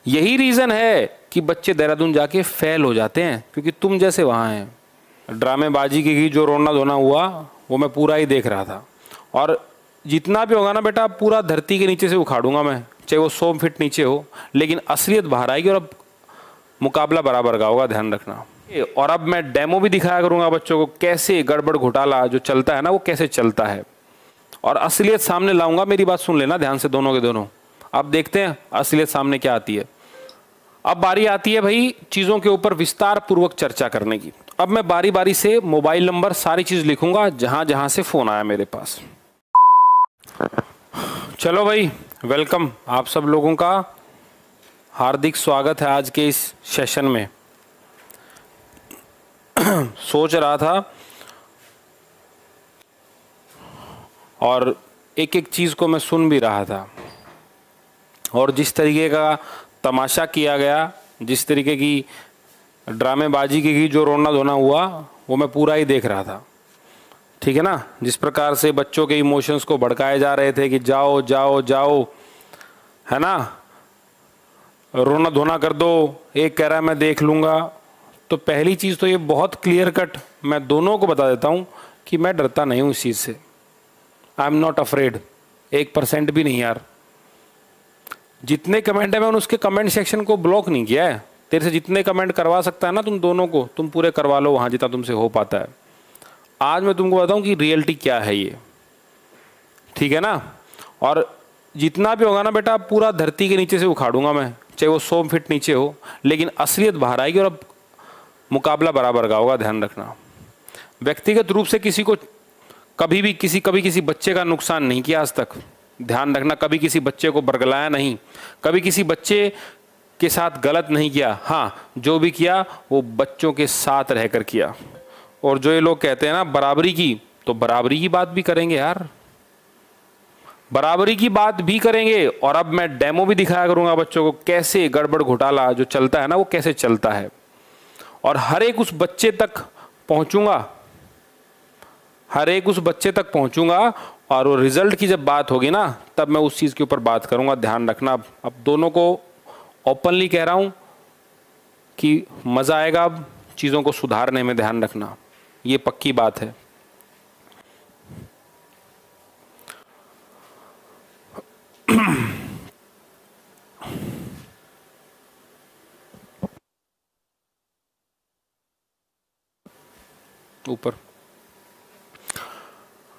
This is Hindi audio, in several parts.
यही रीज़न है कि बच्चे देहरादून जाके फेल हो जाते हैं, क्योंकि तुम जैसे वहाँ हैं। ड्रामेबाजी की जो रोना धोना हुआ वो मैं पूरा ही देख रहा था, और जितना भी होगा ना बेटा पूरा धरती के नीचे से उखाड़ूंगा मैं, चाहे वो 100 फीट नीचे हो, लेकिन असलियत बाहर आएगी और अब मुकाबला बराबर का होगा, ध्यान रखना। और अब मैं डेमो भी दिखाया करूंगा बच्चों को, कैसे गड़बड़ घोटाला जो चलता है ना वो कैसे चलता है, और असलियत सामने लाऊंगा। मेरी बात सुन लेना ध्यान से दोनों के दोनों। अब देखते हैं असलियत सामने क्या आती है। अब बारी आती है भाई चीज़ों के ऊपर विस्तार पूर्वक चर्चा करने की। अब मैं बारी बारी से मोबाइल नंबर सारी चीज़ लिखूंगा जहां जहां से फ़ोन आया मेरे पास। चलो भाई, वेलकम आप सब लोगों का, हार्दिक स्वागत है आज के इस सेशन में। सोच रहा था और एक एक चीज़ को मैं सुन भी रहा था, और जिस तरीके का तमाशा किया गया, जिस तरीके की ड्रामेबाजी की जो रोना धोना हुआ वो मैं पूरा ही देख रहा था, ठीक है ना। जिस प्रकार से बच्चों के इमोशंस को भड़काए जा रहे थे कि जाओ जाओ जाओ, है ना, रोना धोना कर दो, एक कह रहा है मैं देख लूँगा। तो पहली चीज़ तो ये बहुत क्लियर कट मैं दोनों को बता देता हूँ कि मैं डरता नहीं हूँ इस चीज़ से। आई एम नॉट अफ्रेड, 1% भी नहीं यार। जितने कमेंट है मैंने उसके कमेंट सेक्शन को ब्लॉक नहीं किया है। तेरे से जितने कमेंट करवा सकता है ना तुम दोनों को, तुम पूरे करवा लो वहाँ जितना तुमसे हो पाता है। आज मैं तुमको बताऊँ कि रियलिटी क्या है ये, ठीक है ना। और जितना भी होगा ना बेटा पूरा धरती के नीचे से उखाड़ूंगा मैं, चाहे वो 100 फीट नीचे हो, लेकिन असलियत बाहर आएगी और अब मुकाबला बराबर का होगा, ध्यान रखना। व्यक्तिगत रूप से किसी को कभी किसी बच्चे का नुकसान नहीं किया आज तक, ध्यान रखना। कभी किसी बच्चे को बरगलाया नहीं, कभी किसी बच्चे के साथ गलत नहीं किया। हाँ, जो भी किया वो बच्चों के साथ रहकर किया। और जो ये लोग कहते हैं ना बराबरी की, तो बराबरी की बात भी करेंगे यार, बराबरी की बात भी करेंगे। और अब मैं डेमो भी दिखाया करूंगा बच्चों को, कैसे गड़बड़ घोटाला जो चलता है ना वो कैसे चलता है, और हर एक उस बच्चे तक पहुंचूंगा, हर एक उस बच्चे तक पहुंचूंगा। और वो रिजल्ट की जब बात होगी ना तब मैं उस चीज़ के ऊपर बात करूंगा, ध्यान रखना। अब दोनों को ओपनली कह रहा हूं कि मज़ा आएगा अब चीज़ों को सुधारने में, ध्यान रखना, ये पक्की बात है। ऊपर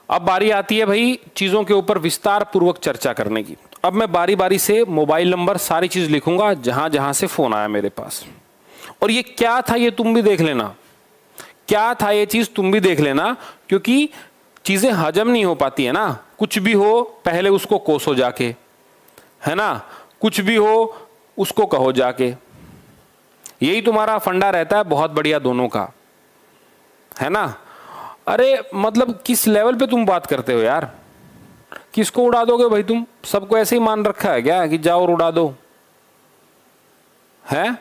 अब बारी आती है भाई चीज़ों के ऊपर विस्तार पूर्वक चर्चा करने की। अब मैं बारी बारी से मोबाइल नंबर सारी चीज़ लिखूंगा जहां जहां से फ़ोन आया मेरे पास। और ये क्या था ये तुम भी देख लेना, क्या था ये चीज़ तुम भी देख लेना, क्योंकि चीज़ें हजम नहीं हो पाती है ना। कुछ भी हो पहले उसको कोसो जाके, है ना, कुछ भी हो उसको कहो जाके। यही तुम्हारा फंडा रहता है बहुत बढ़िया दोनों का, है ना। अरे मतलब किस लेवल पे तुम बात करते हो यार, किसको उड़ा दोगे भाई तुम? सबको ऐसे ही मान रखा है क्या कि जाओ और उड़ा दो, है?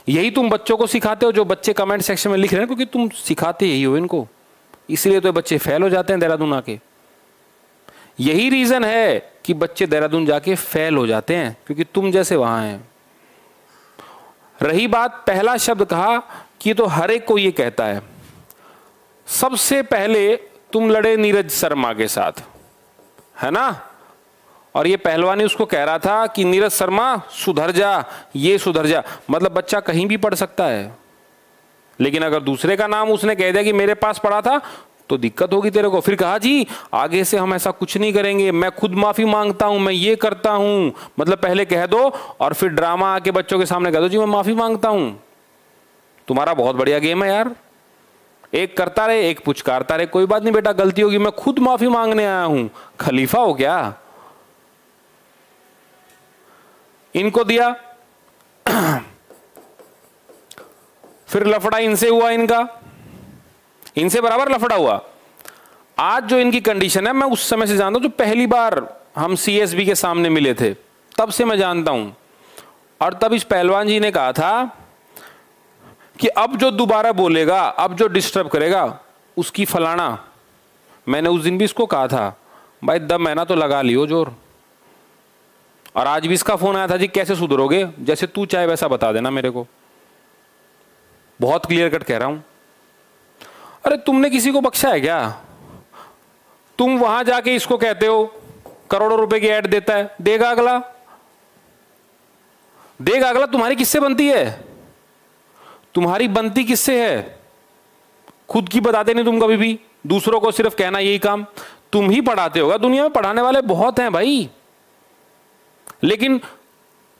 यही तुम बच्चों को सिखाते हो, जो बच्चे कमेंट सेक्शन में लिख रहे हैं, क्योंकि तुम सिखाते यही हो इनको, इसलिए तो बच्चे फेल हो जाते हैं देहरादून आके। यही रीजन है कि बच्चे देहरादून जाके फेल हो जाते हैं, क्योंकि तुम जैसे वहां हैं। रही बात पहला शब्द कहा कि तो हर एक को ये कहता है। सबसे पहले तुम लड़े नीरज शर्मा के साथ, है ना, और ये पहलवानी उसको कह रहा था कि नीरज शर्मा सुधर जा, ये सुधर जा। मतलब बच्चा कहीं भी पढ़ सकता है, लेकिन अगर दूसरे का नाम उसने कह दिया कि मेरे पास पढ़ा था तो दिक्कत होगी तेरे को। फिर कहा जी आगे से हम ऐसा कुछ नहीं करेंगे, मैं खुद माफी मांगता हूं, मैं ये करता हूं। मतलब पहले कह दो और फिर ड्रामा आके बच्चों के सामने कह दो जी मैं माफी मांगता हूं। तुम्हारा बहुत बढ़िया गेम है यार, एक करता रहे एक पुचकारता रहे, कोई बात नहीं बेटा गलती होगी, मैं खुद माफी मांगने आया हूं। खलीफा हो क्या? इनको दिया फिर लफड़ा इनसे हुआ, इनसे बराबर लफड़ा हुआ। आज जो इनकी कंडीशन है मैं उस समय से जानता हूं, जो पहली बार हम सीएसबी के सामने मिले थे तब से मैं जानता हूं। और तब इस पहलवान जी ने कहा था कि अब जो दोबारा बोलेगा, अब जो डिस्टर्ब करेगा उसकी फलाना। मैंने उस दिन भी इसको कहा था भाई दम है ना तो लगा लियो जोर। और आज भी इसका फोन आया था, जी कैसे सुधरोगे, जैसे तू चाहे वैसा बता देना मेरे को, बहुत क्लियर कट कह रहा हूं। अरे तुमने किसी को बख्शा है क्या? तुम वहां जाके इसको कहते हो करोड़ों रुपए की ऐड देता है, देगा अगला, देगा अगला। तुम्हारी किससे बनती है? तुम्हारी बनती किससे है? खुद की बताते नहीं तुम कभी भी, दूसरों को सिर्फ कहना, यही काम तुम ही पढ़ाते होगा। दुनिया में पढ़ाने वाले बहुत हैं भाई, लेकिन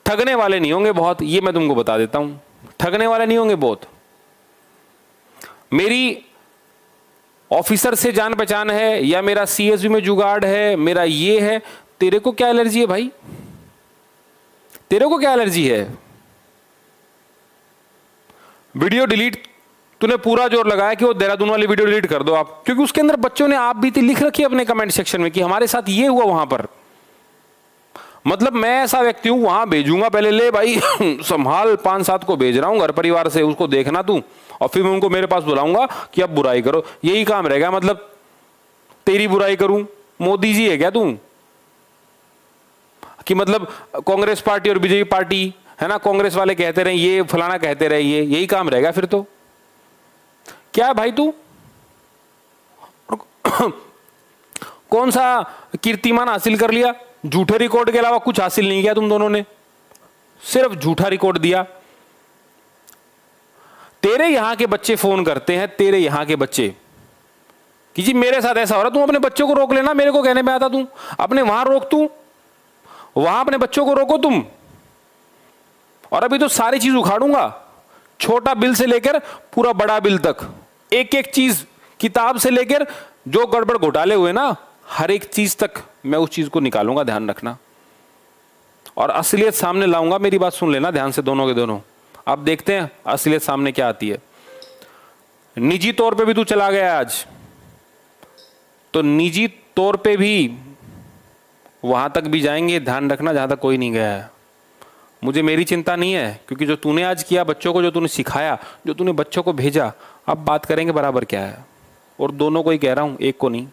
ठगने वाले नहीं होंगे बहुत, ये मैं तुमको बता देता हूं, ठगने वाले नहीं होंगे बहुत। मेरी ऑफिसर से जान पहचान है, या मेरा सीएसबी में जुगाड़ है, मेरा ये है, तेरे को क्या एलर्जी है भाई? तेरे को क्या एलर्जी है? वीडियो डिलीट, तूने पूरा जोर लगाया कि वो देहरादून वाली वीडियो डिलीट कर दो आप, क्योंकि उसके अंदर बच्चों ने आप बीती लिख रखी है अपने कमेंट सेक्शन में कि हमारे साथ ये हुआ वहां पर। मतलब मैं ऐसा व्यक्ति हूं, वहां भेजूंगा पहले, ले भाई संभाल, 5-7 को भेज रहा हूं घर परिवार से, उसको देखना तू, और फिर मैं उनको मेरे पास बुलाऊंगा कि अब बुराई करो, यही काम रहेगा। मतलब तेरी बुराई करूं? मोदी जी है क्या तू कि मतलब कांग्रेस पार्टी और बीजेपी पार्टी है ना, कांग्रेस वाले कहते रहे ये, फलाना कहते रहे ये, यही काम रहेगा फिर तो? क्या है भाई तू? कौन सा कीर्तिमान हासिल कर लिया? झूठे रिकॉर्ड के अलावा कुछ हासिल नहीं किया तुम दोनों ने, सिर्फ झूठा रिकॉर्ड दिया। तेरे यहां के बच्चे फोन करते हैं, तेरे यहां के बच्चे कि जी मेरे साथ ऐसा हो रहा, तुम अपने बच्चों को रोक लेना, मेरे को कहने में आता तू, अपने वहां रोक, तू वहां अपने बच्चों को रोको तुम। और अभी तो सारी चीज उखाड़ूंगा, छोटा बिल से लेकर पूरा बड़ा बिल तक, एक एक चीज, किताब से लेकर जो गड़बड़ घोटाले हुए ना, हर एक चीज तक मैं उस चीज को निकालूंगा, ध्यान रखना, और असलियत सामने लाऊंगा। मेरी बात सुन लेना ध्यान से दोनों के दोनों। अब देखते हैं असलियत सामने क्या आती है। निजी तौर पे भी तू चला गया आज, तो निजी तौर पे भी वहां तक भी जाएंगे, ध्यान रखना, जहां तक कोई नहीं गया है। मुझे मेरी चिंता नहीं है, क्योंकि जो तूने आज किया बच्चों को, जो तूने सिखाया, जो तूने बच्चों को भेजा, अब बात करेंगे बराबर क्या है। और दोनों को ही कह रहा हूं, एक को नहीं।